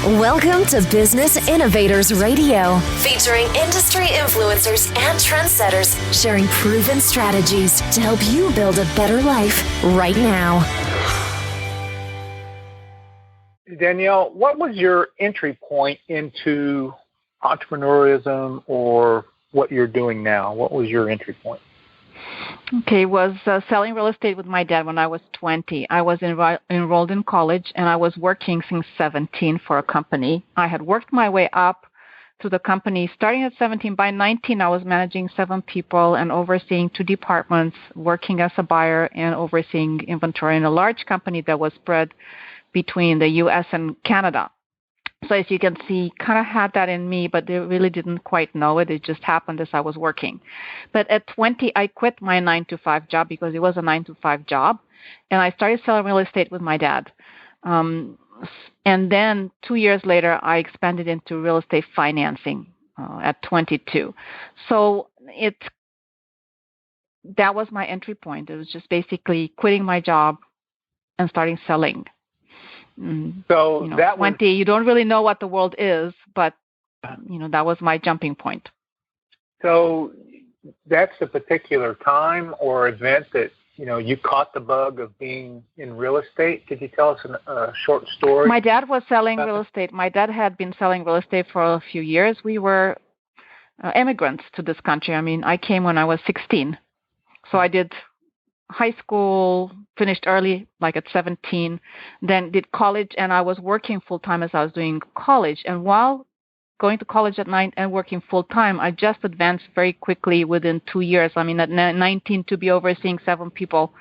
Welcome to Business Innovators Radio, featuring industry influencers and trendsetters sharing proven strategies to help you build a better life right now. Danielle, what was your entry point into entrepreneurism or what you're doing now? What was your entry point? Okay, was selling real estate with my dad when I was 20. I was enrolled in college, and I was working since 17 for a company. I had worked my way up to the company. Starting at 17, by 19, I was managing 7 people and overseeing 2 departments, working as a buyer and overseeing inventory in a large company that was spread between the U.S. and Canada. So as you can see, kind of had that in me, but they really didn't quite know it. It just happened as I was working. But at 20, I quit my 9-to-5 job because it was a 9-to-5 job, and I started selling real estate with my dad. And then 2 years later, I expanded into real estate financing at 22. So that was my entry point. It was just basically quitting my job and starting selling. So that 20, you don't really know what the world is, but, that was my jumping point. So that's a particular time or event that, you caught the bug of being in real estate. Could you tell us a short story? My dad was selling real estate. My dad had been selling real estate for a few years. We were immigrants to this country. I mean, I came when I was 16. So I did high school, finished early, like at 17, then did college, and I was working full-time as I was doing college. And while going to college at 9 and working full-time, I just advanced very quickly within 2 years. I mean, at 19, to be overseeing 7 people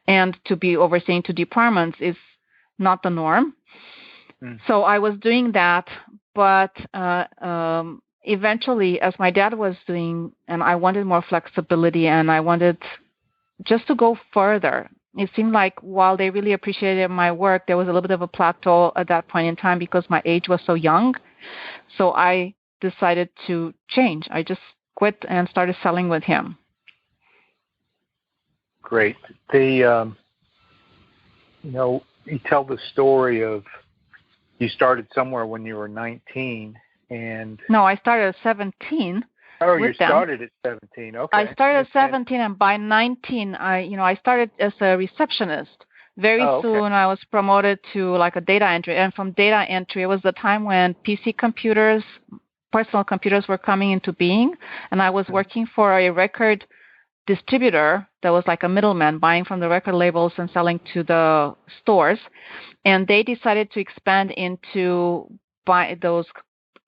and to be overseeing 2 departments is not the norm. So I was doing that, but eventually, as my dad was doing, and I wanted more flexibility, and I wanted just to go further. It seemed like while they really appreciated my work, there was a little bit of a plateau at that point in time because my age was so young. So I decided to change. I just quit and started selling with him. Great. You tell the story of you started somewhere when you were 19 and... No, I started at 17. Oh, you started at 17. Okay. I started at 17, and by 19, I started as a receptionist. Very soon, I was promoted to like a data entry, and from data entry, it was the time when PC computers, personal computers, were coming into being, and I was working for a record distributor that was like a middleman, buying from the record labels and selling to the stores, and they decided to expand into buy those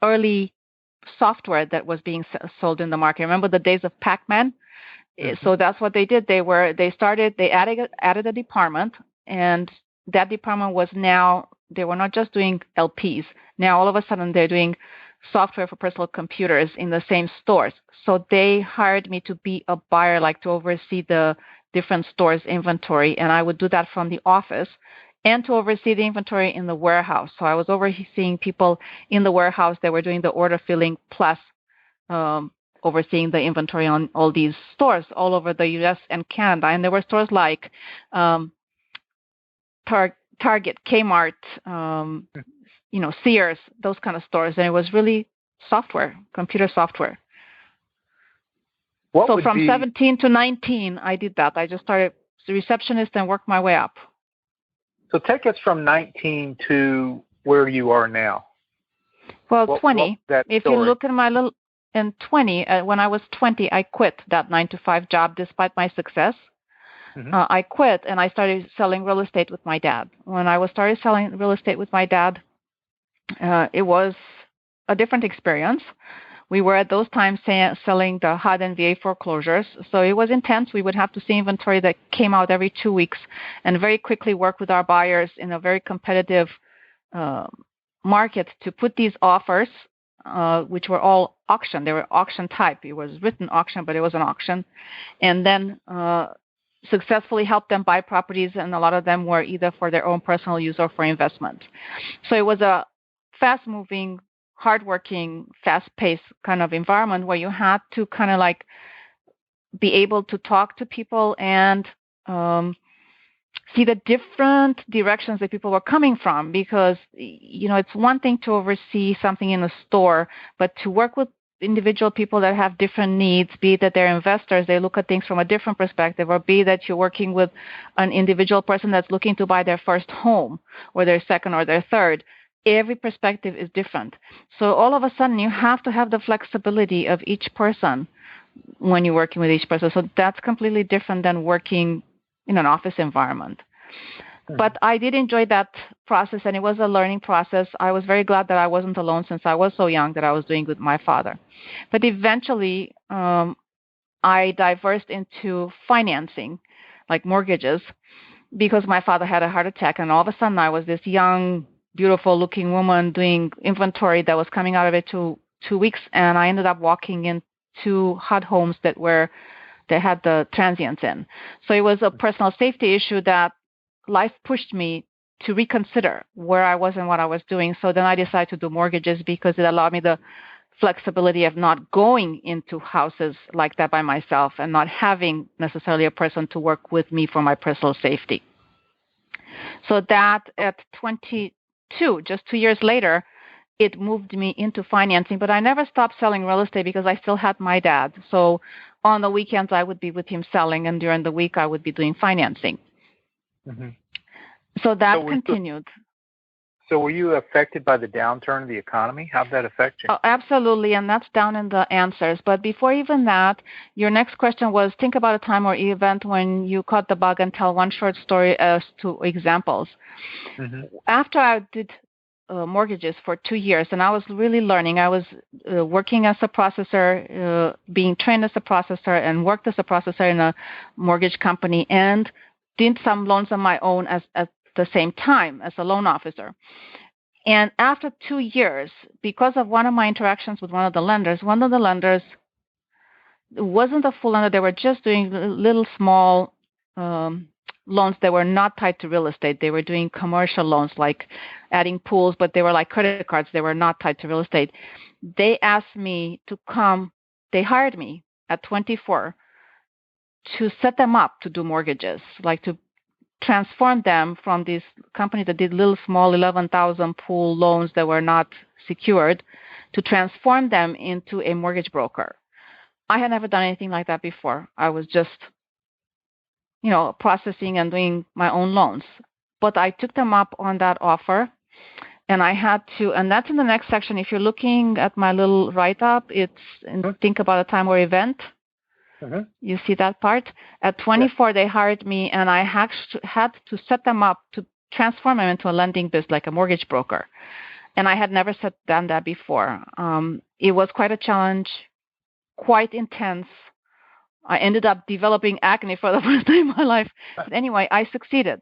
early software that was being sold in the market. Remember the days of Pac-Man? Mm-hmm. So that's what they did. They added a department, and that department was now, they were not just doing LPs. Now all of a sudden they're doing software for personal computers in the same stores. So they hired me to be a buyer, like to oversee the different stores' inventory, and I would do that from the office, and to oversee the inventory in the warehouse. So I was overseeing people in the warehouse that were doing the order filling, plus overseeing the inventory on all these stores all over the U.S. and Canada. And there were stores like Target, Kmart, Sears, those kind of stores. And it was really software, computer software. So from 17 to 19, I did that. I just started as a receptionist and worked my way up. So take us from 19 to where you are now. Well, 20. If you look at my little, in 20, when I was 20, I quit that 9-to-5 job despite my success. Mm-hmm. I quit and I started selling real estate with my dad. When I started selling real estate with my dad, it was a different experience. We were at those times selling the HUD and VA foreclosures, so it was intense. We would have to see inventory that came out every 2 weeks and very quickly work with our buyers in a very competitive market to put these offers, which were all auction. They were auction type. It was written auction, but it was an auction. And then successfully help them buy properties, and a lot of them were either for their own personal use or for investment. So it was a fast-moving, hardworking, fast-paced kind of environment where you had to kind of like be able to talk to people and see the different directions that people were coming from, because, it's one thing to oversee something in a store, but to work with individual people that have different needs, be it that they're investors, they look at things from a different perspective, or be that you're working with an individual person that's looking to buy their first home or their second or their third. Every perspective is different. So all of a sudden you have to have the flexibility of each person when you're working with each person. So that's completely different than working in an office environment. But I did enjoy that process, and it was a learning process. I was very glad that I wasn't alone, since I was so young, that I was doing with my father. But eventually, I diversed into financing, like mortgages, because my father had a heart attack, and all of a sudden I was this young, beautiful-looking woman doing inventory that was coming out of it 2 weeks, and I ended up walking into HUD homes that they had the transients in. So it was a personal safety issue that life pushed me to reconsider where I was and what I was doing. So then I decided to do mortgages, because it allowed me the flexibility of not going into houses like that by myself and not having necessarily a person to work with me for my personal safety. So that at 22, just 2 years later, it moved me into financing. But I never stopped selling real estate, because I still had my dad. So on the weekends, I would be with him selling, and during the week, I would be doing financing. Mm-hmm. So that continued. So were you affected by the downturn of the economy? How did that affect you? Oh, absolutely, and that's down in the answers. But before even that, your next question was, think about a time or event when you caught the bug, and tell one short story as to examples. Mm-hmm. After I did mortgages for 2 years, and I was really learning. I was working as a processor, being trained as a processor, and worked as a processor in a mortgage company, and did some loans on my own at the same time as a loan officer. And after 2 years, because of one of my interactions with one of the lenders wasn't a full lender. They were just doing little small loans that were not tied to real estate. They were doing commercial loans, like adding pools, but they were like credit cards. They were not tied to real estate. They asked me to come. They hired me at 24 to set them up to do mortgages, like to transform them from this company that did little small 11,000 pool loans that were not secured, to transform them into a mortgage broker. I had never done anything like that before. I was just, processing and doing my own loans. But I took them up on that offer, and I had to, and that's in the next section. If you're looking at my little write-up, it's think about a time or event. Mm-hmm. You see that part? At 24, They hired me, and I had to set them up to transform them into a lending business, like a mortgage broker. And I had never done that before. It was quite a challenge, quite intense. I ended up developing acne for the first time in my life. But anyway, I succeeded.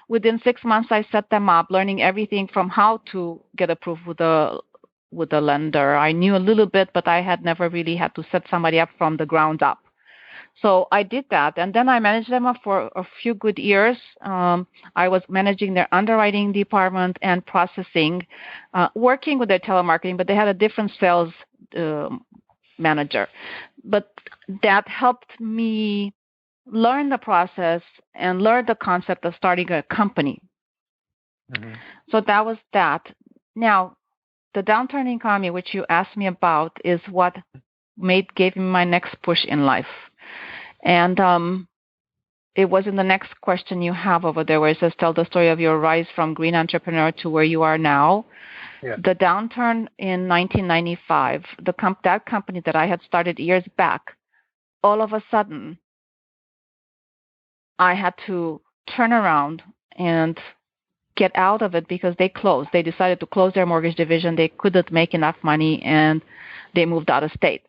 Within 6 months, I set them up, learning everything from how to get approved with the lender. I knew a little bit, but I had never really had to set somebody up from the ground up. So I did that, and then I managed them up for a few good years. I was managing their underwriting department and processing, working with their telemarketing, but they had a different sales manager. But that helped me learn the process and learn the concept of starting a company. Mm-hmm. So that was that. Now, the downturn economy, which you asked me about, is what gave me my next push in life. And it was in the next question you have over there, where it says, tell the story of your rise from green entrepreneur to where you are now. Yeah. The downturn in 1995, that company that I had started years back, all of a sudden, I had to turn around and get out of it, because they closed. They decided to close their mortgage division. They couldn't make enough money, and they moved out of state.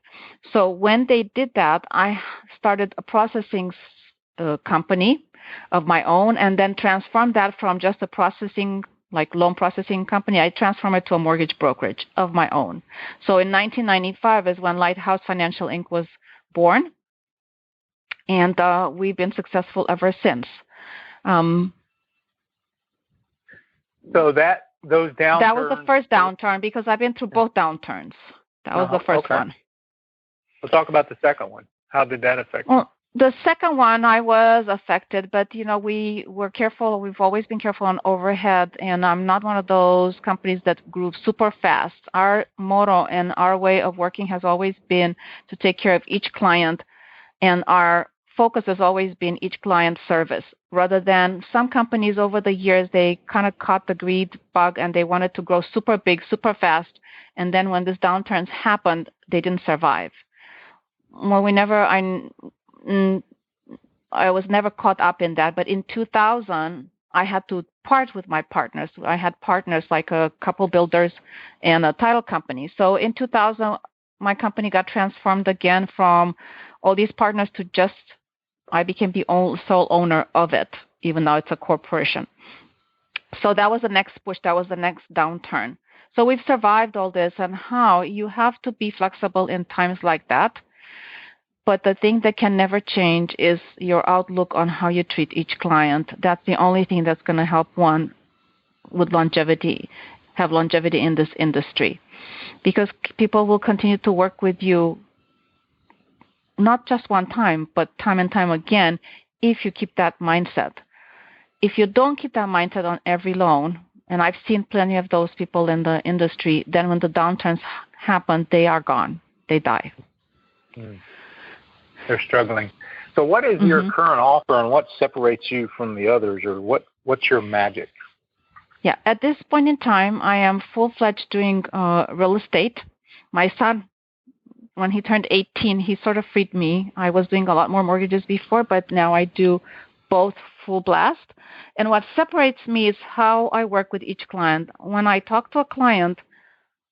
So when they did that, I started a processing company of my own, and then transformed that from just a processing, like loan processing company. I transformed it to a mortgage brokerage of my own. So in 1995 is when Lighthouse Financial Inc. was born, and we've been successful ever since. So those downturns... That was the first downturn, because I've been through both downturns. That was the first one. We'll talk about the second one. How did that affect you? The second one, I was affected, but, we were careful. We've always been careful on overhead, and I'm not one of those companies that grew super fast. Our motto and our way of working has always been to take care of each client, and our focus has always been each client service. Rather than some companies over the years, they kind of caught the greed bug and they wanted to grow super big, super fast, and then when this downturns happened, they didn't survive. Well, I was never caught up in that. But in 2000, I had to part with my partners. I had partners like a couple builders and a title company. So in 2000, my company got transformed again from all these partners to just I became the sole owner of it, even though it's a corporation. So that was the next push. That was the next downturn. So we've survived all this, and how you have to be flexible in times like that. But the thing that can never change is your outlook on how you treat each client. That's the only thing that's going to help one with have longevity in this industry. Because people will continue to work with you not just one time, but time and time again if you keep that mindset. If you don't keep that mindset on every loan, and I've seen plenty of those people in the industry, then when the downturns happen, they are gone. They die. They're struggling. So what is your current offer, and what separates you from the others, or what's your magic? Yeah, at this point in time, I am full-fledged doing real estate. My son, when he turned 18, he sort of freed me. I was doing a lot more mortgages before, but now I do both full blast. And what separates me is how I work with each client. When I talk to a client,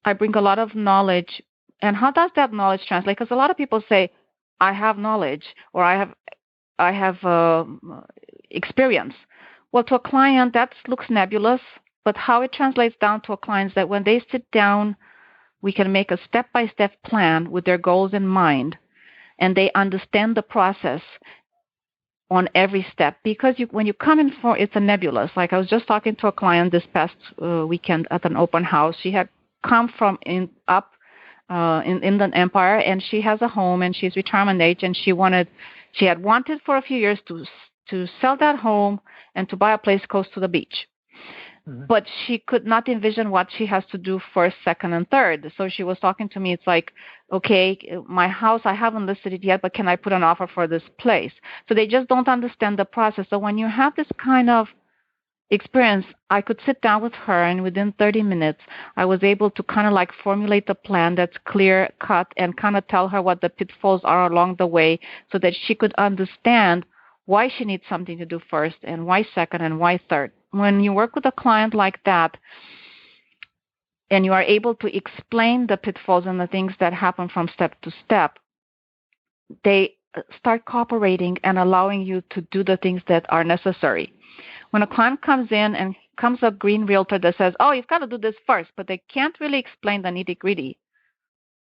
I bring a lot of knowledge. And how does that knowledge translate? Because a lot of people say, I have knowledge, or I have experience. Well, to a client, that looks nebulous, but how it translates down to a client is that when they sit down, we can make a step-by-step plan with their goals in mind, and they understand the process on every step. Because when you come in for it's a nebulous. Like I was just talking to a client this past weekend at an open house. She had come from in Inland Empire, and she has a home, and she's retirement age, and she had wanted for a few years to sell that home and to buy a place close to the beach. But she could not envision what she has to do first, second, and third. So she was talking to me. It's like, okay, my house, I haven't listed it yet, but can I put an offer for this place? So they just don't understand the process. So when you have this kind of experience, I could sit down with her, and within 30 minutes, I was able to kind of like formulate a plan that's clear cut and kind of tell her what the pitfalls are along the way so that she could understand why she needs something to do first and why second and why third. When you work with a client like that and you are able to explain the pitfalls and the things that happen from step to step, they start cooperating and allowing you to do the things that are necessary. When a client comes in and comes a green realtor that says, oh, you've got to do this first, but they can't really explain the nitty-gritty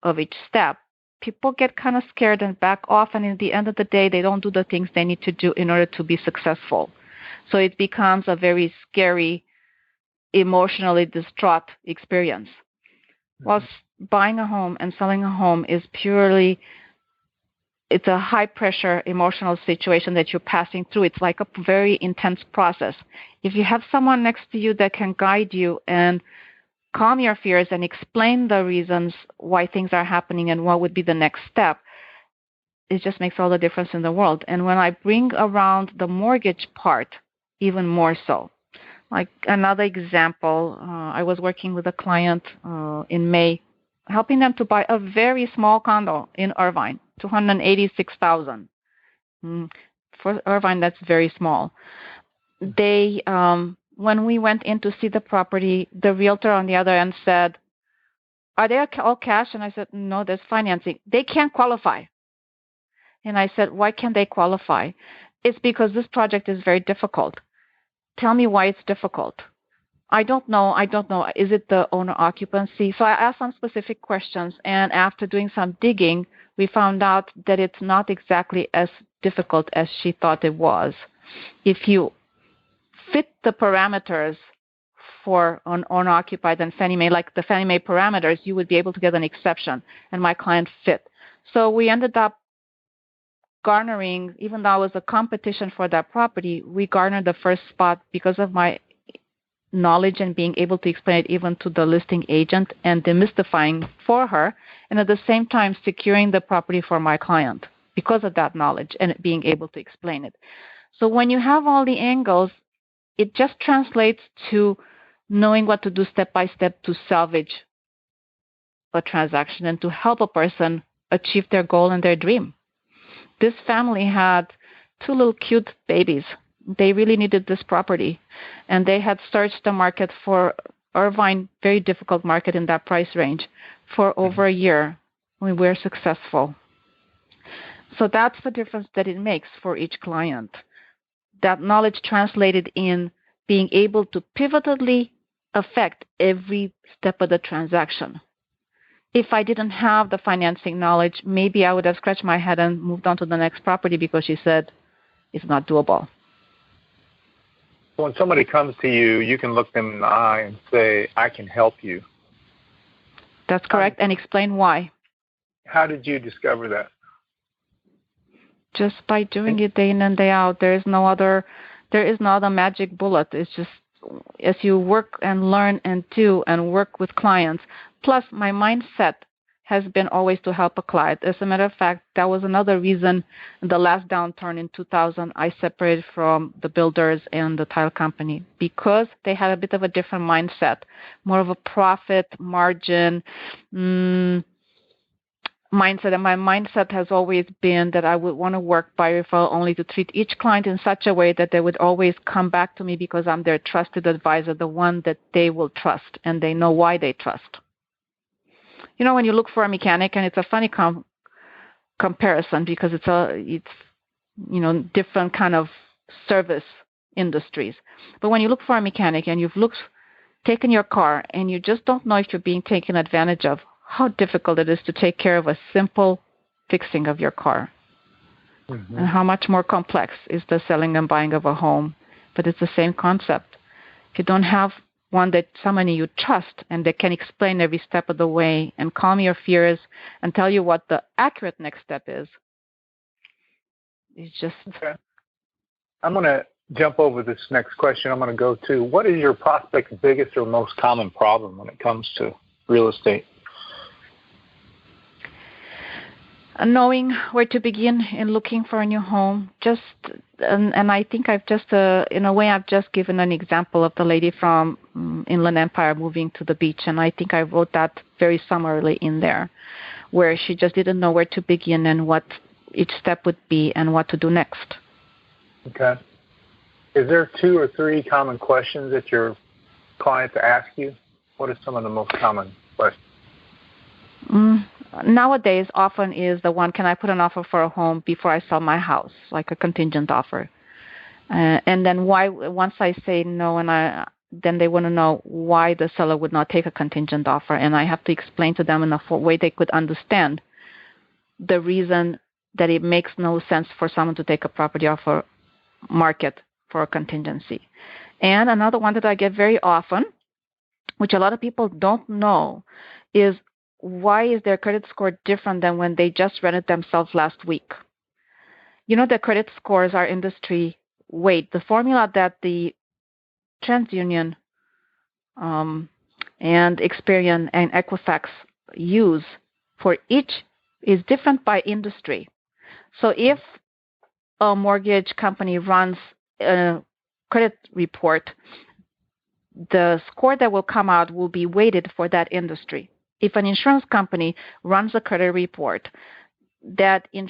of each step, people get kind of scared and back off, and at the end of the day, they don't do the things they need to do in order to be successful. So it becomes a very scary, emotionally distraught experience. While buying a home and selling a home is purely, it's a high-pressure emotional situation that you're passing through. It's like a very intense process. If you have someone next to you that can guide you and calm your fears and explain the reasons why things are happening and what would be the next step, it just makes all the difference in the world. And when I bring around the mortgage part, even more so. Like another example, I was working with a client in May, helping them to buy a very small condo in Irvine, $286,000. For Irvine, that's very small. They, when we went in to see the property, the realtor on the other end said, are they all cash? And I said, no, there's financing. They can't qualify. And I said, why can't they qualify? It's because this project is very difficult. Tell me why it's difficult. I don't know. Is it the owner occupancy? So I asked some specific questions, and after doing some digging, we found out that it's not exactly as difficult as she thought it was. If you fit the parameters for an owner-occupied and Fannie Mae, like the Fannie Mae parameters, you would be able to get an exception, and my client fit. So we ended up garnering, even though it was a competition for that property, we garnered the first spot because of my knowledge and being able to explain it even to the listing agent and demystifying for her, and at the same time securing the property for my client because of that knowledge and being able to explain it. So when you have all the angles, it just translates to knowing what to do step by step to salvage a transaction and to help a person achieve their goal and their dream. This family had 2 little cute babies. They really needed this property, and they had searched the market for Irvine, very difficult market in that price range, for over a year. We were successful. So that's the difference that it makes for each client. That knowledge translated in being able to pivotally affect every step of the transaction. If I didn't have the financing knowledge, maybe I would have scratched my head and moved on to the next property because she said it's not doable. When somebody comes to you, you can look them in the eye and say, I can help you. That's correct, and explain why. How did you discover that? Just by doing it day in and day out. There is not a magic bullet. It's just as you work and learn and do and work with clients. Plus, my mindset has been always to help a client. As a matter of fact, that was another reason the last downturn in 2000, I separated from the builders and the title company because they had a bit of a different mindset, more of a profit margin mindset. And my mindset has always been that I would want to work by referral only, to treat each client in such a way that they would always come back to me because I'm their trusted advisor, the one that they will trust, and they know why they trust. You know, when you look for a mechanic, and it's a funny comparison because it's different kind of service industries. But when you look for a mechanic and you've taken your car and you just don't know if you're being taken advantage of, how difficult it is to take care of a simple fixing of your car. Mm-hmm. And how much more complex is the selling and buying of a home. But it's the same concept. If you don't have somebody you trust and that can explain every step of the way and calm your fears and tell you what the accurate next step is, it's just... Okay. I'm going to jump over this next question. I'm going to go to, what is your prospect's biggest or most common problem when it comes to real estate? Knowing where to begin in looking for a new home. And I think I've just, in a way, I've just given an example of the lady from Inland Empire moving to the beach. And I think I wrote that very summarily in there, where she just didn't know where to begin and what each step would be and what to do next. Okay. Is there 2 or 3 common questions that your clients ask you? What are some of the most common questions? Nowadays, often is the one, can I put an offer for a home before I sell my house, like a contingent offer? And then why, once I say no, then they want to know why the seller would not take a contingent offer. And I have to explain to them in a way they could understand the reason that it makes no sense for someone to take a property offer market for a contingency. And another one that I get very often, which a lot of people don't know, is why is their credit score different than when they just rented themselves last week? You know, the credit scores are industry weight. The formula that the TransUnion and Experian and Equifax use for each is different by industry. So if a mortgage company runs a credit report, the score that will come out will be weighted for that industry. If an insurance company runs a credit report, there is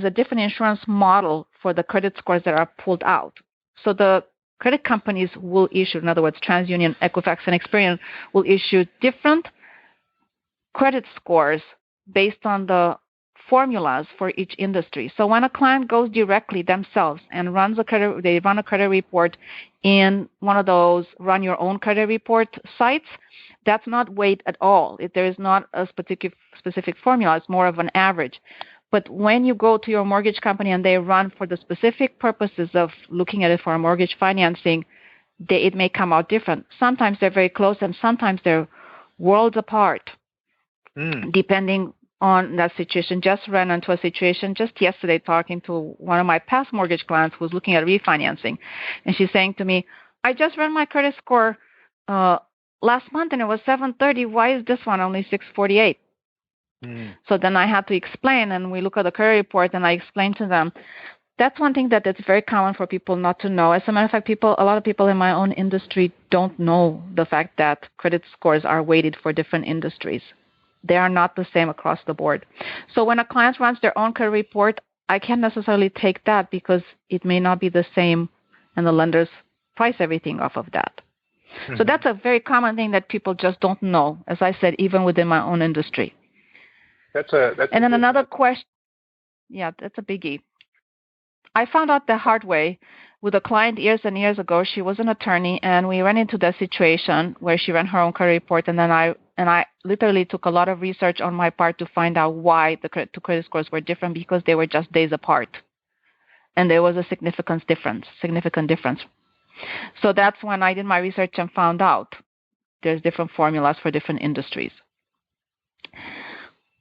a different insurance model for the credit scores that are pulled out. So the credit companies will issue, in other words, TransUnion, Equifax, and Experian will issue different credit scores based on the formulas for each industry. So when a client goes directly themselves and they run a credit report in one of those run your own credit report sites, that's not weight at all. There is not a specific formula. It's more of an average. But when you go to your mortgage company and they run for the specific purposes of looking at it for a mortgage financing, it may come out different. Sometimes they're very close and sometimes they're worlds apart, depending on that situation, just ran into a situation just yesterday talking to one of my past mortgage clients who's looking at refinancing. And she's saying to me, I just ran my credit score last month and it was 730. Why is this one only 648? So then I had to explain, and we look at the credit report, and I explained to them, that's one thing that it's very common for people not to know. As a matter of fact, a lot of people in my own industry don't know the fact that credit scores are weighted for different industries. They are not the same across the board. So when a client runs their own credit report, I can't necessarily take that because it may not be the same, and the lenders price everything off of that. So that's a very common thing that people just don't know, as I said, even within my own industry. And then another question. Yeah, that's a biggie. I found out the hard way with a client years and years ago. She was an attorney, and we ran into that situation where she ran her own credit report, and then I literally took a lot of research on my part to find out why the two credit scores were different, because they were just days apart, and there was a significant difference. So that's when I did my research and found out there's different formulas for different industries.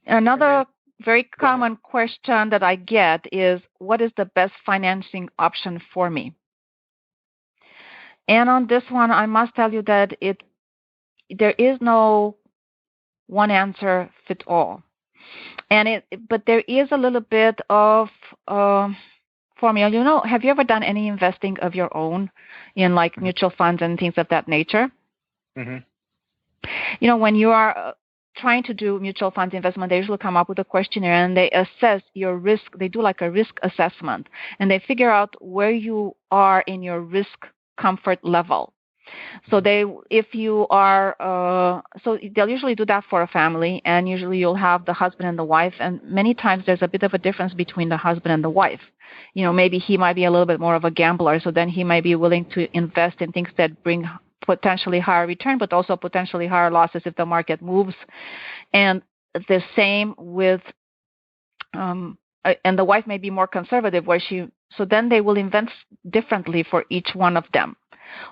Another very common question that I get is, what is the best financing option for me? And on this one, I must tell you that there is no one answer fit all. But there is a little bit of formula. Have you ever done any investing of your own in like mutual funds and things of that nature? Mm-hmm. When you are trying to do mutual funds investment, they usually come up with a questionnaire and they assess your risk. They do like a risk assessment, and they figure out where you are in your risk comfort level. So they'll usually do that for a family, and usually you'll have the husband and the wife, and many times there's a bit of a difference between the husband and the wife. Maybe he might be a little bit more of a gambler, so then he might be willing to invest in things that bring potentially higher return, but also potentially higher losses if the market moves. And the same with, and the wife may be more conservative, so then they will invest differently for each one of them.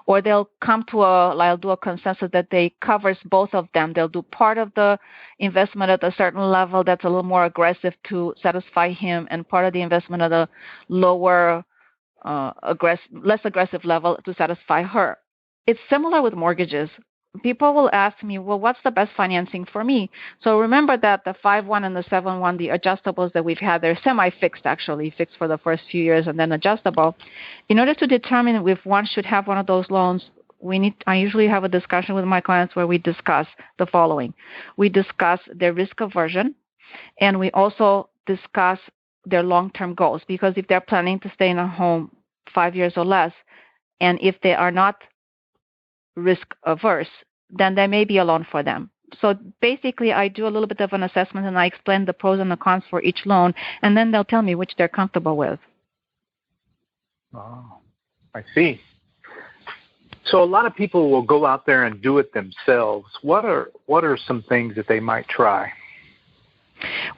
Or they'll come to a consensus that they covers both of them. They'll do part of the investment at a certain level that's a little more aggressive to satisfy him, and part of the investment at a lower, less aggressive level to satisfy her. It's similar with mortgages. People will ask me, well, what's the best financing for me? So remember that the 5-1 and the 7-1, the adjustables that we've had, they're semi-fixed, actually, fixed for the first few years and then adjustable. In order to determine if one should have one of those loans, I usually have a discussion with my clients where we discuss the following. We discuss their risk aversion, and we also discuss their long-term goals, because if they're planning to stay in a home 5 years or less, and if they are not risk averse, then there may be a loan for them. So basically, I do a little bit of an assessment, and I explain the pros and the cons for each loan, and then they'll tell me which they're comfortable with. Oh, I see. So a lot of people will go out there and do it themselves. What are some things that they might try?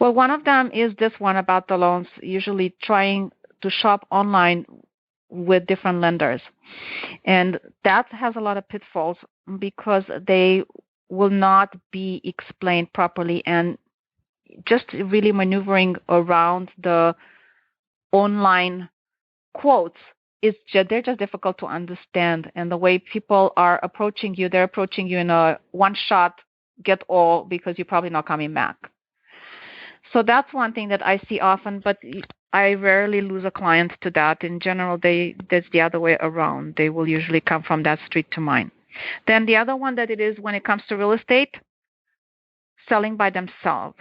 Well, one of them is this one about the loans, usually trying to shop online with different lenders. And that has a lot of pitfalls because they will not be explained properly, and just really maneuvering around the online quotes, they're just difficult to understand. And the way people are approaching you, they're approaching you in a one-shot, get all, because you're probably not coming back. So that's one thing that I see often, but I rarely lose a client to that. In general, that's the other way around. They will usually come from that street to mine. Then the other one that it is when it comes to real estate, selling by themselves.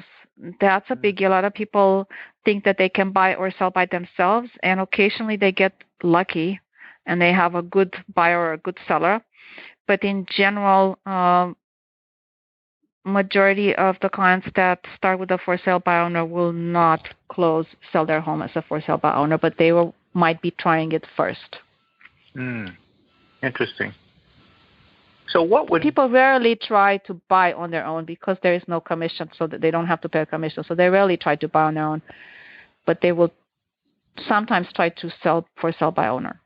That's a biggie. A lot of people think that they can buy or sell by themselves, and occasionally they get lucky and they have a good buyer or a good seller. But in general, majority of the clients that start with a for sale by owner will not sell their home as a for sale by owner, but they might be trying it first. Interesting. So what would people rarely try to buy on their own because there is no commission, so that they don't have to pay a commission. So they rarely try to buy on their own, but they will sometimes try to sell for sale by owner.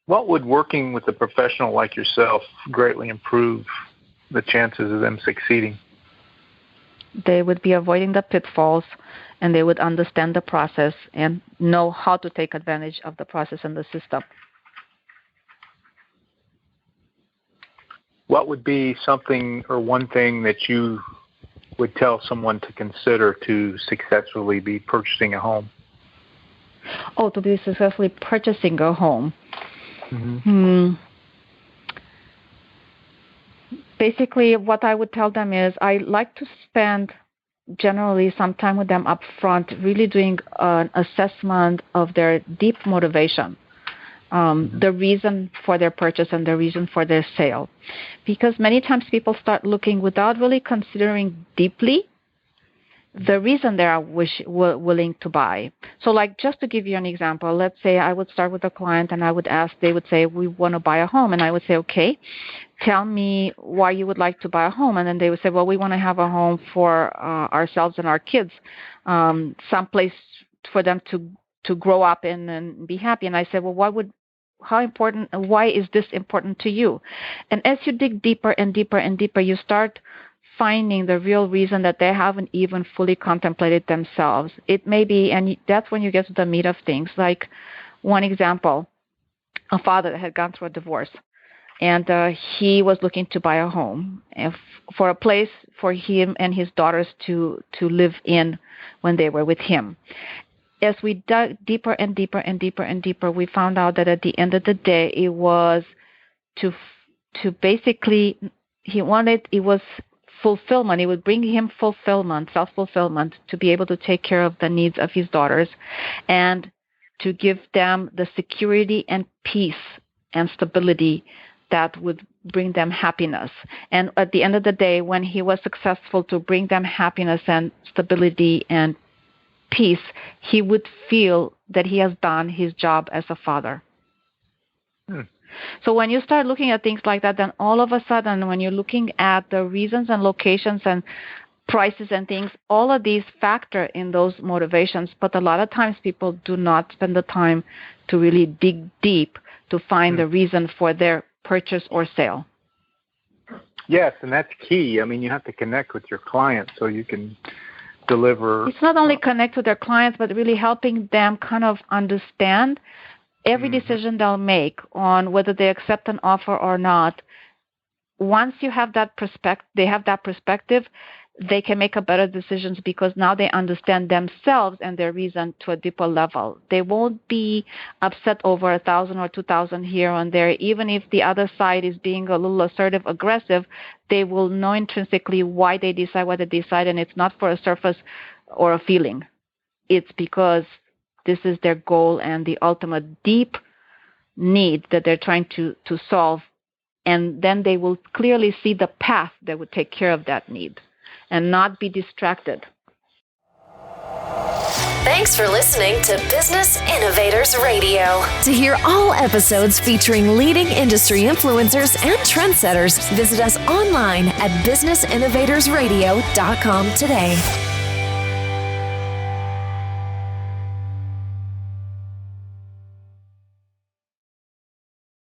What would working with a professional like yourself greatly improve the chances of them succeeding? they would be avoiding the pitfalls, and they would understand the process and know how to take advantage of the process and the system. What would be something or one thing that you would tell someone to consider to successfully be purchasing a home? Oh, to be successfully purchasing a home. Basically, what I would tell them is I like to spend generally some time with them up front, really doing an assessment of their deep motivation, the reason for their purchase and the reason for their sale. Because many times people start looking without really considering deeply the reason they are willing to buy. So like, just to give you an example, let's say I would start with a client and I would ask, they would say, we want to buy a home. And I would say, okay, tell me why you would like to buy a home. And then they would say, well, we want to have a home for ourselves and our kids, someplace for them to grow up in and be happy. And I said, well, why is this important to you? And as you dig deeper and deeper and deeper, you start finding the real reason that they haven't even fully contemplated themselves. It may be, and that's when you get to the meat of things. Like one example, a father that had gone through a divorce, and he was looking to buy a home for a place for him and his daughters to live in when they were with him. As we dug deeper and deeper and deeper and deeper, we found out that at the end of the day, it was to basically, it was fulfillment. It would bring him fulfillment, self-fulfillment, to be able to take care of the needs of his daughters and to give them the security and peace and stability that would bring them happiness. And at the end of the day, when he was successful to bring them happiness and stability and peace, he would feel that he has done his job as a father. So when you start looking at things like that, then all of a sudden, when you're looking at the reasons and locations and prices and things, all of these factor in those motivations. But a lot of times people do not spend the time to really dig deep to find the reason for their purchase or sale. Yes, and that's key. I mean, you have to connect with your clients so you can deliver. It's not only connect with their clients, but really helping them kind of understand every decision they'll make on whether they accept an offer or not. Once you have that perspective, they can make a better decisions because now they understand themselves and their reason to a deeper level. They won't be upset over 1,000 or 2,000 here and there. Even if the other side is being a little assertive, aggressive, they will know intrinsically why they decide what they decide, and it's not for a surface or a feeling. It's because this is their goal and the ultimate deep need that they're trying to solve. And then they will clearly see the path that would take care of that need and not be distracted. Thanks for listening to Business Innovators Radio. To hear all episodes featuring leading industry influencers and trendsetters, visit us online at businessinnovatorsradio.com today.